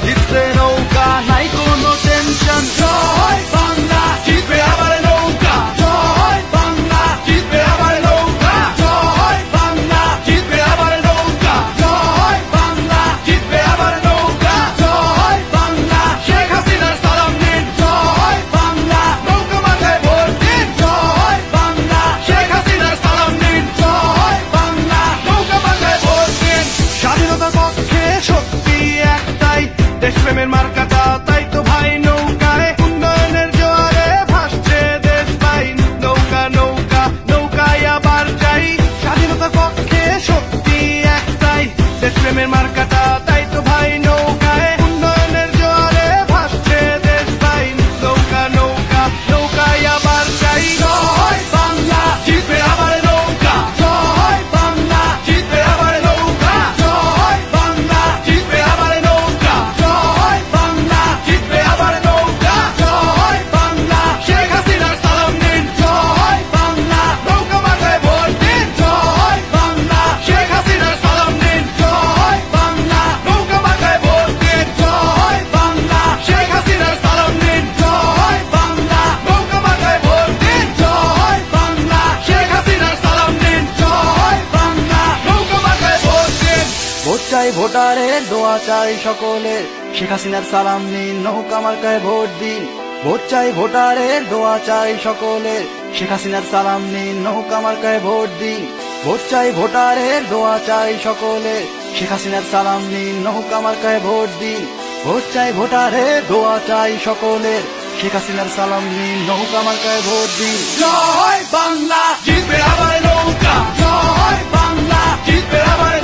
জিতবে নৌকা, নাই কোনো টেনশন। জয় বাংলা, জিতবে আবার নৌকা। জয় বাংলা, জিতবে আবার নৌকা। জয় বাংলা, জিতবে আবার নৌকা। জয় বাংলা, জিতবে আবার নৌকা। জয় বাংলা, শেখ হাসিনার সালাম নিন। জয় বাংলা, নৌকা মাথায় ভোট দিন। জয় বাংলা, শেখ হাসিনার সালাম নিন। জয় বাংলা, নৌকা মাথায় ভোট দিন। স্বাধীনতার পক্ষে শক্তি একটাই, দেশপ্রেমের মার্কাটা তাই তো ভাই নৌকায়। উন্নয়নের জোয়ারে ভাসছে দেশ ভাই, নৌকা নৌকা নৌকায় আবার যাই। স্বাধীনতার পক্ষে শক্তি একটাই, দেশপ্রেমের মার্কাটা তাই তো ভাই নৌকায়। উন্নয়নের জোয়ারে ভাসছে দেশ ভাই, নৌকা নৌকা নৌকায় আবার যাই। জয় বাংলা, জিতবে আবার নৌকা। জয় বাংলা, জিতবে আবার নৌকা। জয় বাংলা, জিতবে আবার নৌকা। জয় বাংলা, জিতবে আবার নৌকা। জয় বাংলা, শেখ হাসিনার সালাম নিন। জয় বাংলা, নৌকা মাথায় ভোট দিন। জয় বাংলা, শেখ হাসিনার সালাম নিন। জয় বাংলা, নৌকা মাথায় ভোট দিন। জয় বাংলা, শেখ হাসিনার সালাম নিন। জয় বাংলা, নৌকা মাথায় ভোট দিন। জয় বাংলা, শেখ হাসিনার সালাম নিন। জয় বাংলা, নৌকা মাথায় ভোট দিন। ভোট চাই ভোটারের, দোয়া চাই সকলের, শেখ হাসিনার সালাম নিন, নৌকা মার্কায় ভোট দিন। ভোট চাই ভোটারের, দোয়া চাই সকলের, শেখ হাসিনার সালাম নিন, নৌকা মার্কায় ভোট দিন। ভোট চাই ভোটারের, দোয়া চাই সকলের, শেখ হাসিনার সালাম নিন, নৌকা মার্কায় ভোট দিন। ভোট চাই ভোটারের, দোয়া চাই সকলের, শেখ হাসিনার সালাম নিন, নৌকা মার্কায় ভোট দিন। জয় বাংলা, জিতবে আবার নৌকা। জয় বাংলা, জিতবে আবার